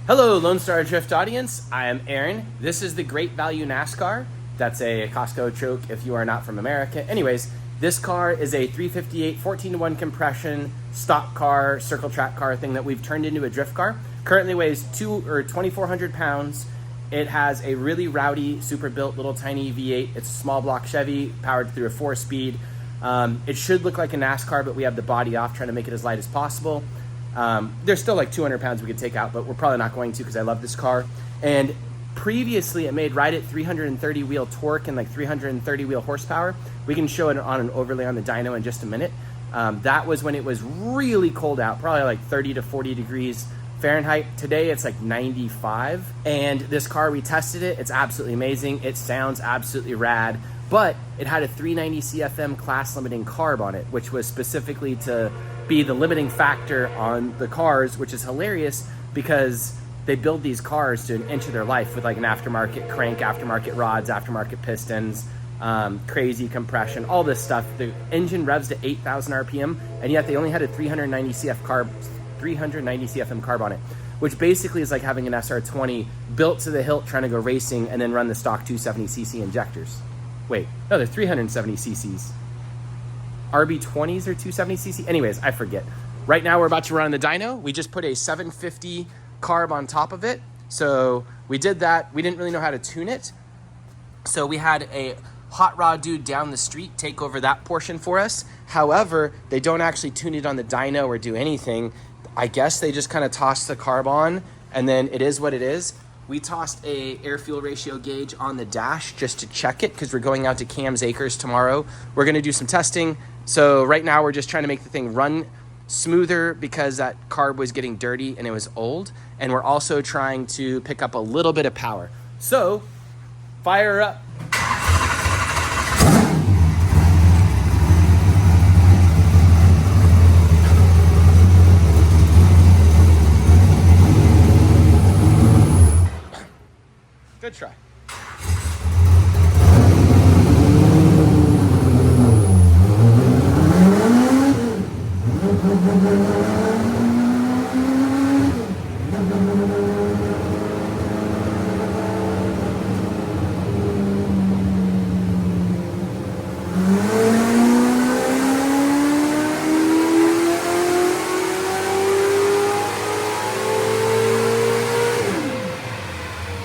Hello, Lone Star Drift audience. I am Aaron. This is the Great Value NASCAR. That's a Costco joke if you are not from America. Anyways, this car is a 358 14-to-1 compression stock car, circle track car thing that we've turned into a drift car. Currently weighs 2,400 pounds. It has a really rowdy, super built little tiny V8. It's a small block Chevy powered through a 4-speed. It should look like a NASCAR, but we have the body off, trying to make it as light as possible. There's still like 200 pounds we could take out, but we're probably not going to because I love this car. And previously it made right at 330 wheel torque and like 330 wheel horsepower. We can show it on an overlay on the dyno in just a minute. That was when it was really cold out, probably like 30 to 40 degrees Fahrenheit. Today it's like 95. And this car, we tested it. It's absolutely amazing. It sounds absolutely rad, but it had a 390 CFM class limiting carb on it, which was specifically to be the limiting factor on the cars, which is hilarious because they build these cars to an inch of their life with like an aftermarket crank, aftermarket rods, aftermarket pistons, crazy compression, all this stuff. The engine revs to 8,000 RPM, and yet they only had a 390 CFM carb on it, which basically is like having an SR20 built to the hilt trying to go racing and then run the stock 270cc injectors. Wait, no, they're 370 cc's. RB20s are 270cc. Anyways, I forget. Right now we're about to run the dyno. We just put a 750 carb on top of it. So we did that. We didn't really know how to tune it. So we had a hot rod dude down the street take over that portion for us. However, they don't actually tune it on the dyno or do anything. I guess they just kind of toss the carb on and then it is what it is. We tossed a air-fuel ratio gauge on the dash just to check it because we're going out to CAMS Acres tomorrow. We're going to do some testing. So right now we're just trying to make the thing run smoother because that carb was getting dirty and it was old. And we're also trying to pick up a little bit of power. So fire up. Good try.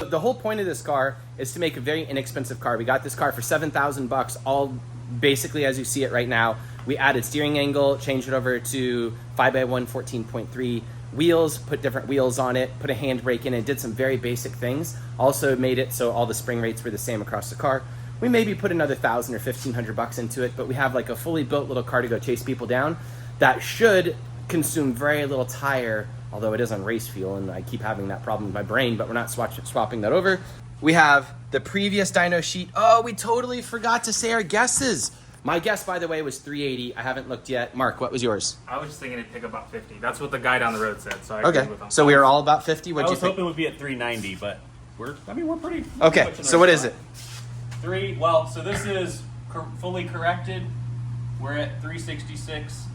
The whole point of this car is to make a very inexpensive car. We got this car for $7,000, all basically as you see it right now. We added steering angle, changed it over to 5x1 14.3 wheels, put different wheels on it, put a handbrake in it, did some very basic things. Also made it so all the spring rates were the same across the car. We maybe put another $1,000 or $1,500 into it, but we have like a fully built little car to go chase people down that should consume very little tire, although it is on race fuel and I keep having that problem with my brain, but we're not swapping that over. We have the previous dyno sheet. Oh, we totally forgot to say our guesses. My guess, by the way, was 380. I haven't looked yet. Mark, what was yours? I was just thinking it'd pick about 50. That's what the guy down the road said, so I okay. agreed with him. So we were all about 50? What'd I you was think? hoping it would be at 390, but we're pretty... Okay, so what is it? So this is fully corrected. We're at 366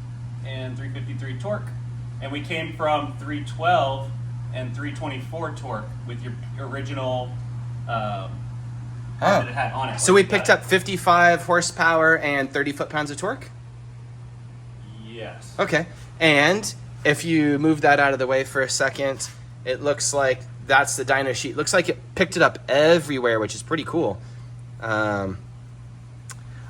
and 353 torque. And we came from 312 and 324 torque with your original that it had on it. So we picked up 55 horsepower and 30 foot-pounds of torque? Yes. Okay. And if you move that out of the way for a second, it looks like that's the dyno sheet. Looks like it picked it up everywhere, which is pretty cool. I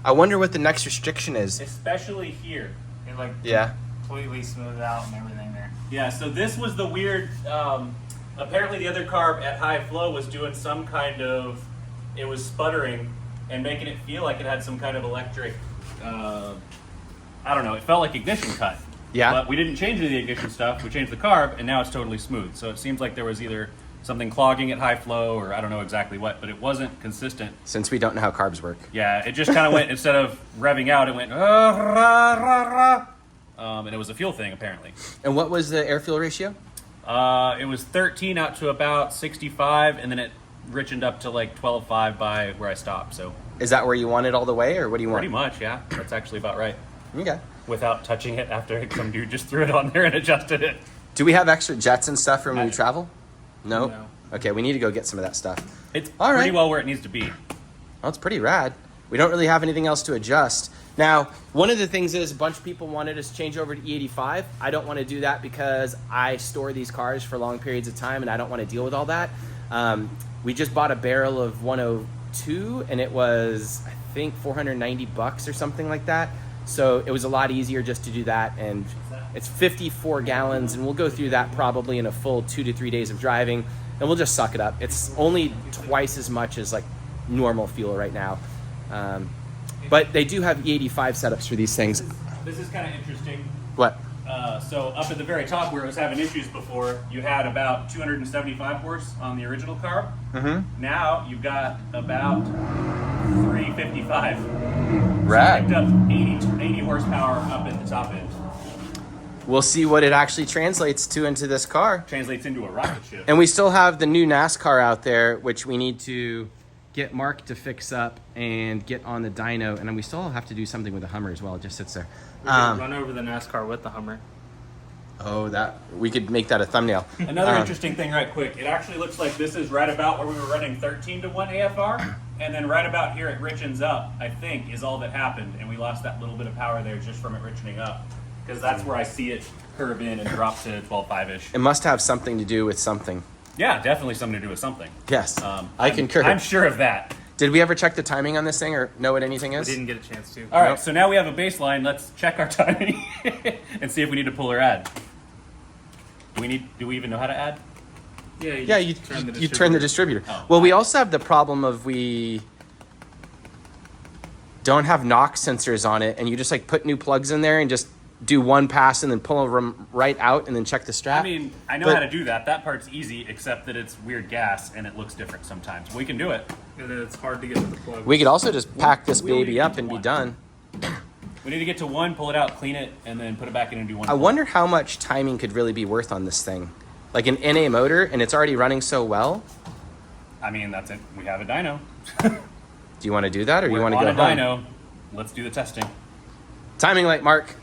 wonder what the next restriction is. Especially here. It yeah. Completely smoothed out and everything there. Yeah, so this was the weird, apparently the other carb at high flow was doing some kind of, it was sputtering and making it feel like it had some kind of electric, I don't know, it felt like ignition cut. Yeah. But we didn't change any of the ignition stuff, we changed the carb and now it's totally smooth. So it seems like there was either something clogging at high flow or I don't know exactly what, but it wasn't consistent. Since we don't know how carbs work. Yeah, it just kind of went, instead of revving out, it went, rah, rah, rah. And it was a fuel thing, apparently. And what was the air-fuel ratio? It was 13 out to about 65, and then it richened up to like 12.5 by where I stopped. So is that where you want it all the way, or what do you want? Pretty much, yeah. That's actually about right. Okay. Without touching it after some dude just threw it on there and adjusted it. Do we have extra jets and stuff for when we travel? Nope. No. Okay, we need to go get some of that stuff. It's All pretty right. well where it needs to be. Well, it's pretty rad. We don't really have anything else to adjust. Now, one of the things is a bunch of people wanted us to change over to E85. I don't want to do that because I store these cars for long periods of time and I don't want to deal with all that. We just bought a barrel of 102 and it was, I think, $490 or something like that. So it was a lot easier just to do that. And it's 54 gallons and we'll go through that probably in a full 2 to 3 days of driving and we'll just suck it up. It's only twice as much as like normal fuel right now. But they do have E85 setups for these things. This is kind of interesting. What? So up at the very top where it was having issues before, you had about 275 horse on the original carb. Mm-hmm. Now you've got about 355. Rad. So picked up 80 horsepower up at the top end. We'll see what it actually translates to into this car. Translates into a rocket ship. And we still have the new NASCAR out there, which we need to get Mark to fix up and get on the dyno. And then we still have to do something with the Hummer as well. It just sits there. We can run over the NASCAR with the Hummer. Oh, that we could make that a thumbnail. Another interesting thing right quick, it actually looks like this is right about where we were running 13 to 1 AFR, and then right about here it richens up, I think, is all that happened, and we lost that little bit of power there just from it richening up, because that's where I see it curve in and drop to 12.5-ish. It must have something to do with something. Yeah, definitely something to do with something. Yes, I concur. I'm sure of that. Did we ever check the timing on this thing or know what anything We is? didn't get a chance to. All right, Nope. so now we have a baseline. Let's check our timing and see if we need to pull or add. Do we even know how to add? Yeah, you turn the distributor. Oh. Well, we also have the problem of we don't have knock sensors on it, and you just like put new plugs in there and just do one pass and then pull them right out and then check the strap. I mean, I know But- how to do that. That part's easy, except that it's weird gas and it looks different sometimes. We can do it. And then it's hard to get to the plug. We could also just pack this We only baby need up to and be one. done. We need to get to one, pull it out, clean it, and then put it back in and do one. I wonder how much timing could really be worth on this thing. Like an NA motor, and it's already running so well. I mean, that's it. We have a dyno. Do you want to do that, or We're you want to on go a home? dyno. Let's do the testing. Timing light, Mark.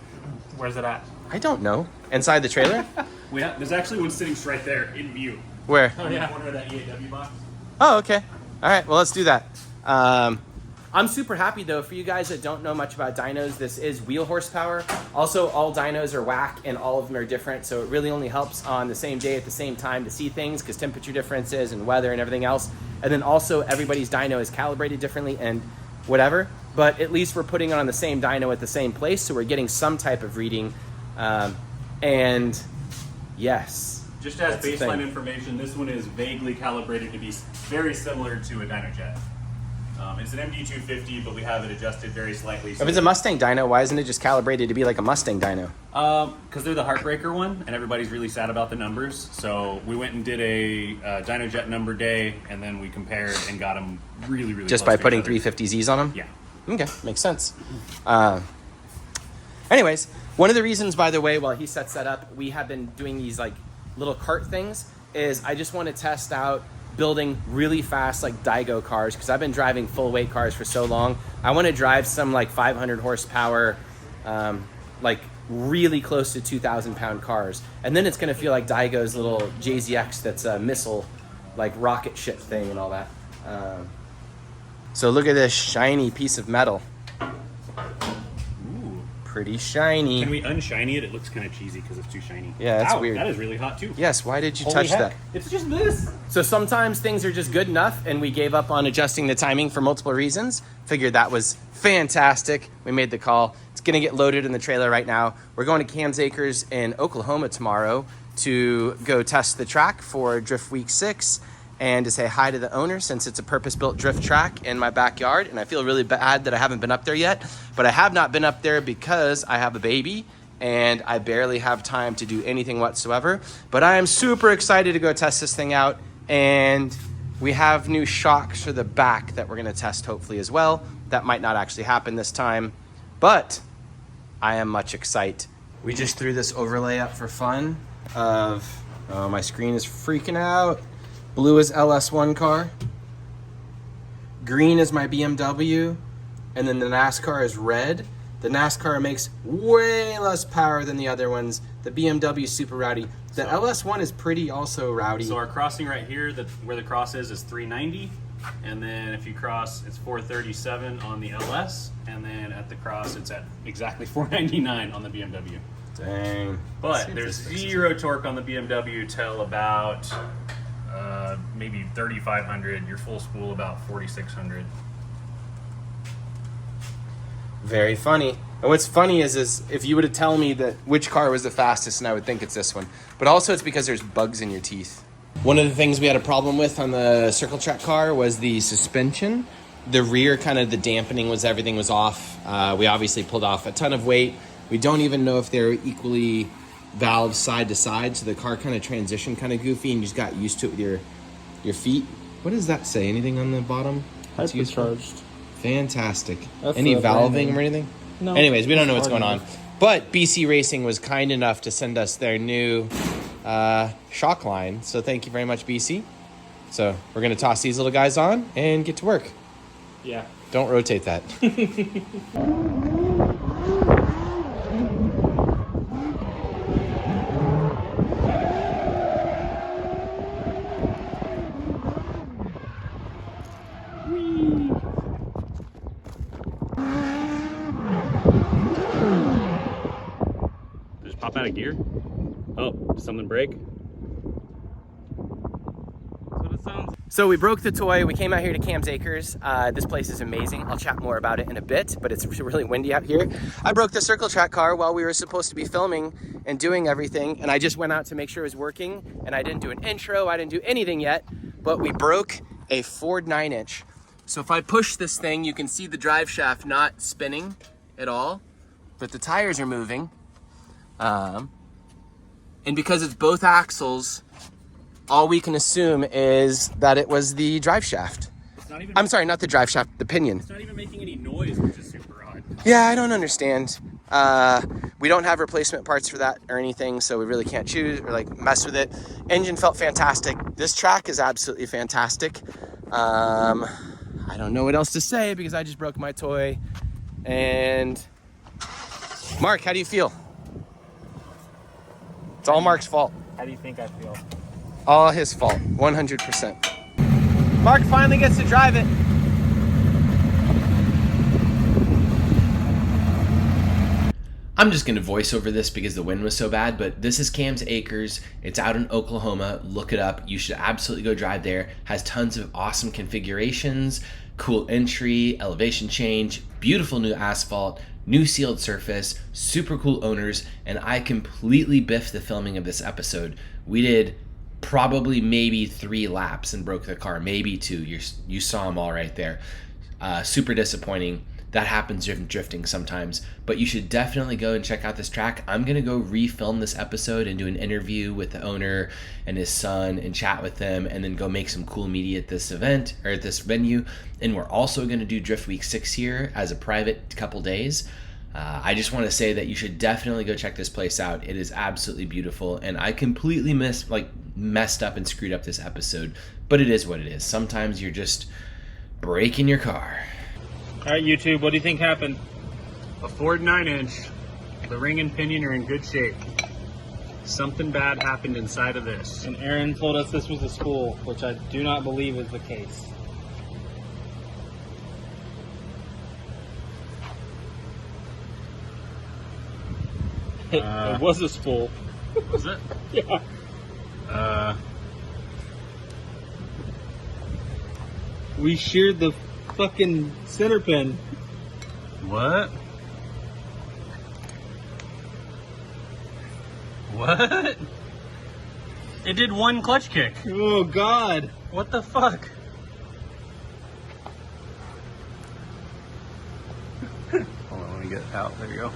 Where's it at? I don't know. Inside the trailer? There's actually one sitting right there in view. Where? On the corner of that EAW box. Oh, okay. All right, well, let's do that. I'm super happy, though. For you guys that don't know much about dynos, this is wheel horsepower. Also, all dynos are whack, and all of them are different, so it really only helps on the same day at the same time to see things, because temperature differences and weather and everything else. And then also, everybody's dyno is calibrated differently and whatever, but at least we're putting it on the same dyno at the same place, so we're getting some type of reading. And yes. Just as That's the baseline thing. information, this one is vaguely calibrated to be very similar to a Dynojet. It's an MD250, but we have it adjusted very slightly. If it's a Mustang dyno, why isn't it just calibrated to be like a Mustang dyno? Because they're the heartbreaker one, and everybody's really sad about the numbers. So we went and did a Dynojet number day, and then we compared and got them really, really Just close by to putting each other. 350Zs on them? Yeah. Okay, makes sense. Anyways, one of the reasons, by the way, while he sets that up, we have been doing these like little cart things, is I just want to test out building really fast like Dygo cars, because I've been driving full weight cars for so long. I want to drive some like 500 horsepower, like really close to 2,000 pound cars. And then it's going to feel like Dygo's little JZX that's a missile, like rocket ship thing and all that. So look at this shiny piece of metal. Ooh. Pretty shiny. Can we unshiny it? It looks kind of cheesy because it's too shiny. Yeah, that's Ow, weird. That is really hot too. Yes, why did you Holy touch heck. that? It's just this. So sometimes things are just good enough, and we gave up on adjusting the timing for multiple reasons. Figured that was fantastic. We made the call. It's going to get loaded in the trailer right now. We're going to CAMS Acres in Oklahoma tomorrow to go test the track for Drift Week 6 and to say hi to the owner, since it's a purpose-built drift track in my backyard. And I feel really bad that I haven't been up there yet, but I have not been up there because I have a baby and I barely have time to do anything whatsoever. But I am super excited to go test this thing out, and we have new shocks for the back that we're gonna test hopefully as well. That might not actually happen this time, but I am much excited. We just threw this overlay up for fun of, oh, my screen is freaking out. Blue is LS1 car. Green is my BMW. And then the NASCAR is red. The NASCAR makes way less power than the other ones. The BMW is super rowdy. The LS1 is pretty also rowdy. So our crossing right here, where the cross is 390. And then if you cross, it's 437 on the LS. And then at the cross, it's at exactly 499 on the BMW. Dang. But there's zero torque on the BMW till about maybe 3,500. Your full spool about 4,600. Very funny. And what's funny is if you were to tell me that which car was the fastest, and I would think it's this one. But also it's because there's bugs in your teeth. One of the things we had a problem with on the Circle Track car was the suspension. The rear, kind of the dampening was, everything was off. We obviously pulled off a ton of weight. We don't even know if they're equally valved side to side, so the car kind of transitioned kind of goofy, and you just got used to it with your feet. What does that say? Anything on the bottom? Hypercharged. Fantastic. That's Any the valving branding. or anything? No. Anyways, we don't know what's going on. enough. But BC Racing was kind enough to send us their new shock line. So thank you very much, BC. So we're going to toss these little guys on and get to work. Yeah. Don't rotate that. Just pop out of gear. Oh, did something break? That's what it sounds. So we broke the toy. We came out here to CAMS Acres. This place is amazing. I'll chat more about it in a bit, but it's really windy out here. I broke the Circle Track car while we were supposed to be filming and doing everything, and I just went out to make sure it was working, and I didn't do an intro. I didn't do anything yet, but we broke a Ford 9-inch. So if I push this thing, you can see the drive shaft not spinning at all, but the tires are moving. And because it's both axles, all we can assume is that it was the drive shaft. It's not even. I'm sorry, not the drive shaft, the pinion. It's not even making any noise, which is super odd. Yeah, I don't understand. We don't have replacement parts for that or anything, so we really can't choose or like mess with it. Engine felt fantastic. This track is absolutely fantastic. I don't know what else to say because I just broke my toy. And Mark, how do you feel? It's all Mark's fault. How do you think I feel? All his fault, 100%. Mark finally gets to drive it. I'm just gonna voice over this because the wind was so bad, but this is CAMS Acres. It's out in Oklahoma. Look it up. You should absolutely go drive there. Has tons of awesome configurations, cool entry, elevation change, beautiful new asphalt, new sealed surface, super cool owners, and I completely biffed the filming of this episode. We did probably maybe 3 laps and broke the car, maybe 2. You saw them all right there. Super disappointing. That happens drifting sometimes, but you should definitely go and check out this track. I'm gonna go refilm this episode and do an interview with the owner and his son and chat with them, and then go make some cool media at this event or at this venue. And we're also gonna do Drift Week 6 here as a private couple days. I just want to say that you should definitely go check this place out. It is absolutely beautiful, and I completely messed up and screwed up this episode, but it is what it is. Sometimes you're just breaking your car. All right, YouTube, what do you think happened? A Ford 9-inch. The ring and pinion are in good shape. Something bad happened inside of this. And Aaron told us this was a spool, which I do not believe is the case. It was a spool. Was it? Yeah. We sheared the fucking center pin. What? What? It did one clutch kick. Oh God. What the fuck? Hold on, let me get out. There you go.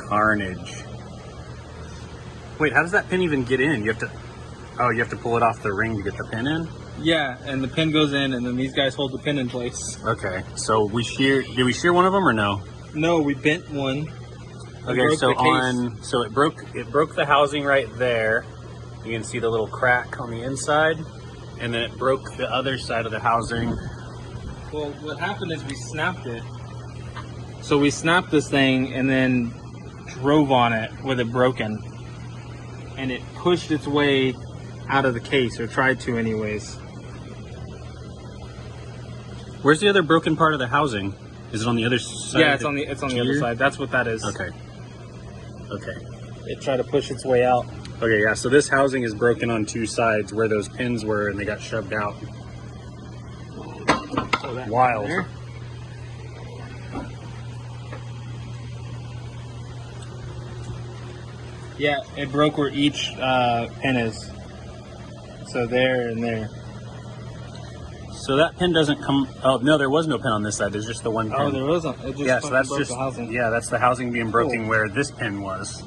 Carnage. Wait, how does that pin even get in? You have to pull it off the ring to get the pin in? Yeah, and the pin goes in, and then these guys hold the pin in place. Okay, so did we shear one of them or no? No, we bent one. Okay, so it broke the housing right there. You can see the little crack on the inside, and then it broke the other side of the housing. Well, what happened is we snapped it. So we snapped this thing, and then drove on it with it broken, and it pushed its way out of the case, or tried to anyways. Where's the other broken part of the housing? Is it on the other side? Yeah, it's on the other side. That's what that is. Okay. Okay. It tried to push its way out. Okay, yeah, so this housing is broken on two sides where those pins were and they got shoved out. So that Wild. there. Yeah, it broke where each pin is. So there and there. So that pin doesn't come. Oh no, there was no pin on this side. There's just the one pin. Oh, there wasn't. It just Yeah, so that's broke just the housing. yeah, that's the housing being broken Cool. where this pin was.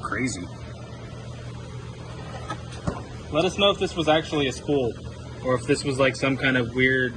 Crazy. Let us know if this was actually a spool, or if this was like some kind of weird